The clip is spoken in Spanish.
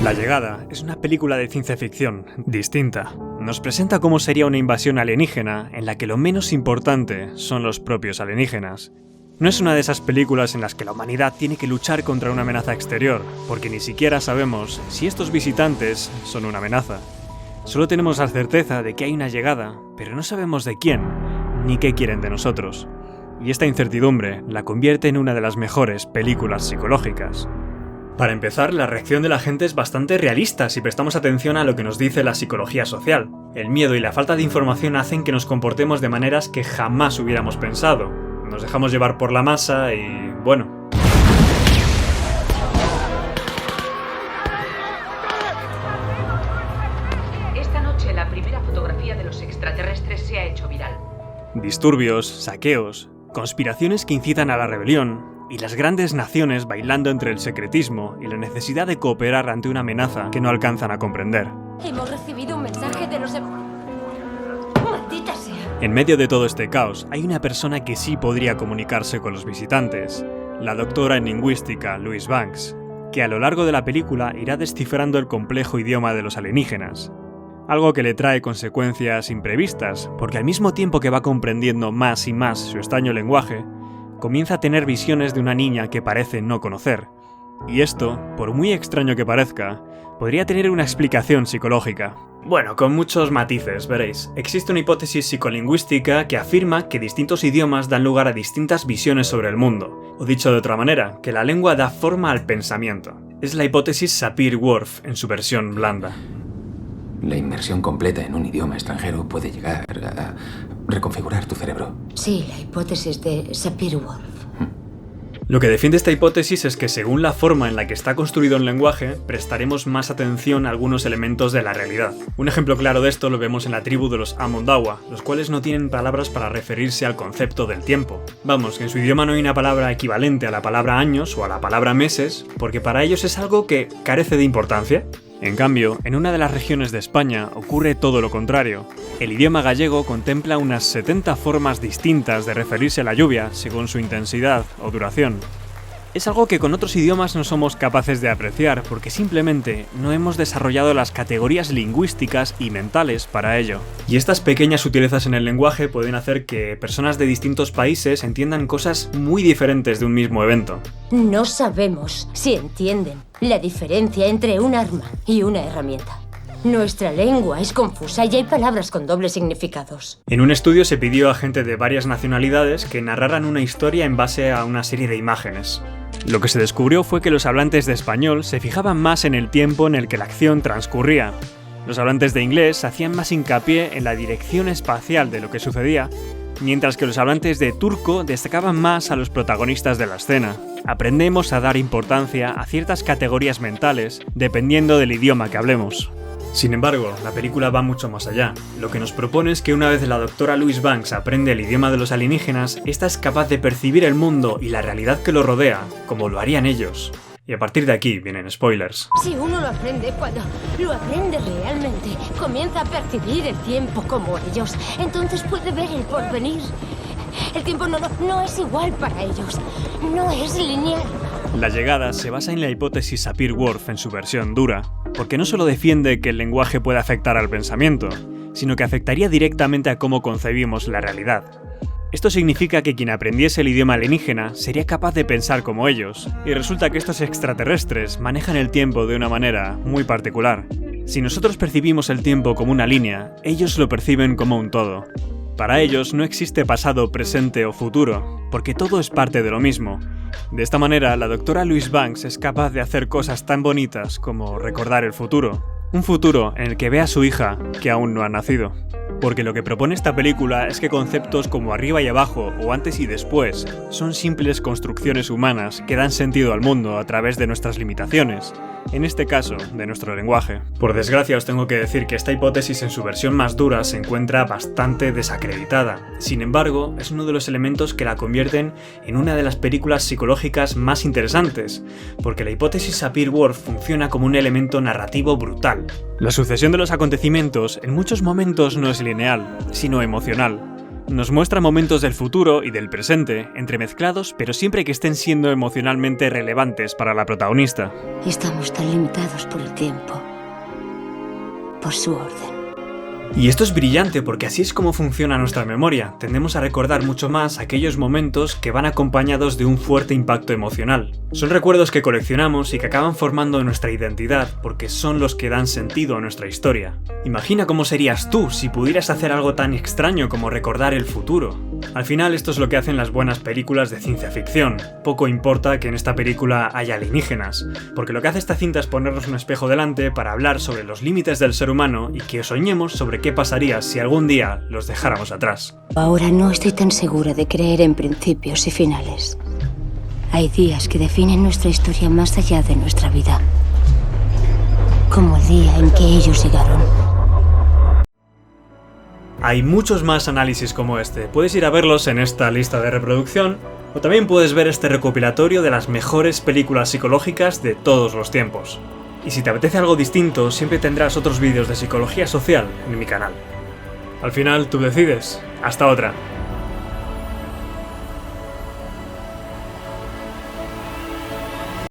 La llegada es una película de ciencia ficción, distinta. Nos presenta cómo sería una invasión alienígena en la que lo menos importante son los propios alienígenas. No es una de esas películas en las que la humanidad tiene que luchar contra una amenaza exterior, porque ni siquiera sabemos si estos visitantes son una amenaza. Solo tenemos la certeza de que hay una llegada, pero no sabemos de quién, ni qué quieren de nosotros. Y esta incertidumbre la convierte en una de las mejores películas psicológicas. Para empezar, la reacción de la gente es bastante realista si prestamos atención a lo que nos dice la psicología social. El miedo y la falta de información hacen que nos comportemos de maneras que jamás hubiéramos pensado. Nos dejamos llevar por la masa y... bueno. Esta noche la primera fotografía de los extraterrestres se ha hecho viral. Disturbios, saqueos, conspiraciones que incitan a la rebelión, y las grandes naciones bailando entre el secretismo y la necesidad de cooperar ante una amenaza que no alcanzan a comprender. Hemos recibido un mensaje de los... ¡Maldita sea! En medio de todo este caos, hay una persona que sí podría comunicarse con los visitantes, la doctora en lingüística Louise Banks, que a lo largo de la película irá descifrando el complejo idioma de los alienígenas. Algo que le trae consecuencias imprevistas, porque al mismo tiempo que va comprendiendo más y más su extraño lenguaje, comienza a tener visiones de una niña que parece no conocer. Y esto, por muy extraño que parezca, podría tener una explicación psicológica. Bueno, con muchos matices, veréis. Existe una hipótesis psicolingüística que afirma que distintos idiomas dan lugar a distintas visiones sobre el mundo. O dicho de otra manera, que la lengua da forma al pensamiento. Es la hipótesis Sapir-Whorf en su versión blanda. La inmersión completa en un idioma extranjero puede llegar a reconfigurar tu cerebro. Sí, la hipótesis de Sapir-Whorf. Lo que defiende esta hipótesis es que según la forma en la que está construido el lenguaje, prestaremos más atención a algunos elementos de la realidad. Un ejemplo claro de esto lo vemos en la tribu de los Amondawa, los cuales no tienen palabras para referirse al concepto del tiempo. Vamos, que en su idioma no hay una palabra equivalente a la palabra años o a la palabra meses, porque para ellos es algo que carece de importancia. En cambio, en una de las regiones de España ocurre todo lo contrario. El idioma gallego contempla unas 70 formas distintas de referirse a la lluvia según su intensidad o duración. Es algo que con otros idiomas no somos capaces de apreciar porque simplemente no hemos desarrollado las categorías lingüísticas y mentales para ello. Y estas pequeñas sutilezas en el lenguaje pueden hacer que personas de distintos países entiendan cosas muy diferentes de un mismo evento. No sabemos si entienden la diferencia entre un arma y una herramienta. Nuestra lengua es confusa y hay palabras con dobles significados. En un estudio se pidió a gente de varias nacionalidades que narraran una historia en base a una serie de imágenes. Lo que se descubrió fue que los hablantes de español se fijaban más en el tiempo en el que la acción transcurría. Los hablantes de inglés hacían más hincapié en la dirección espacial de lo que sucedía, mientras que los hablantes de turco destacaban más a los protagonistas de la escena. Aprendemos a dar importancia a ciertas categorías mentales dependiendo del idioma que hablemos. Sin embargo, la película va mucho más allá. Lo que nos propone es que una vez la doctora Louise Banks aprende el idioma de los alienígenas, esta es capaz de percibir el mundo y la realidad que lo rodea, como lo harían ellos. Y a partir de aquí vienen spoilers. Si uno lo aprende, cuando lo aprende realmente, comienza a percibir el tiempo como ellos. Entonces puede ver el porvenir. El tiempo no es igual para ellos. No es lineal. La llegada se basa en la hipótesis Sapir-Whorf en su versión dura, porque no solo defiende que el lenguaje puede afectar al pensamiento, sino que afectaría directamente a cómo concebimos la realidad. Esto significa que quien aprendiese el idioma alienígena sería capaz de pensar como ellos, y resulta que estos extraterrestres manejan el tiempo de una manera muy particular. Si nosotros percibimos el tiempo como una línea, ellos lo perciben como un todo. Para ellos no existe pasado, presente o futuro, porque todo es parte de lo mismo. De esta manera, la doctora Louise Banks es capaz de hacer cosas tan bonitas como recordar el futuro. Un futuro en el que ve a su hija, que aún no ha nacido. Porque lo que propone esta película es que conceptos como arriba y abajo o antes y después son simples construcciones humanas que dan sentido al mundo a través de nuestras limitaciones, en este caso, de nuestro lenguaje. Por desgracia os tengo que decir que esta hipótesis en su versión más dura se encuentra bastante desacreditada. Sin embargo, es uno de los elementos que la convierten en una de las películas psicológicas más interesantes, porque la hipótesis Sapir-Whorf funciona como un elemento narrativo brutal. La sucesión de los acontecimientos en muchos momentos no es lineal, sino emocional. Nos muestra momentos del futuro y del presente, entremezclados, pero siempre que estén siendo emocionalmente relevantes para la protagonista. Estamos tan limitados por el tiempo, por su orden. Y esto es brillante porque así es como funciona nuestra memoria. Tendemos a recordar mucho más aquellos momentos que van acompañados de un fuerte impacto emocional. Son recuerdos que coleccionamos y que acaban formando nuestra identidad porque son los que dan sentido a nuestra historia. Imagina cómo serías tú si pudieras hacer algo tan extraño como recordar el futuro. Al final esto es lo que hacen las buenas películas de ciencia ficción. Poco importa que en esta película haya alienígenas, porque lo que hace esta cinta es ponernos un espejo delante para hablar sobre los límites del ser humano y que soñemos sobre qué pasaría si algún día los dejáramos atrás. Ahora no estoy tan segura de creer en principios y finales. Hay días que definen nuestra historia más allá de nuestra vida. Como el día en que ellos llegaron. Hay muchos más análisis como este. Puedes ir a verlos en esta lista de reproducción, o también puedes ver este recopilatorio de las mejores películas psicológicas de todos los tiempos. Y si te apetece algo distinto, siempre tendrás otros vídeos de psicología social en mi canal. Al final, tú decides. Hasta otra.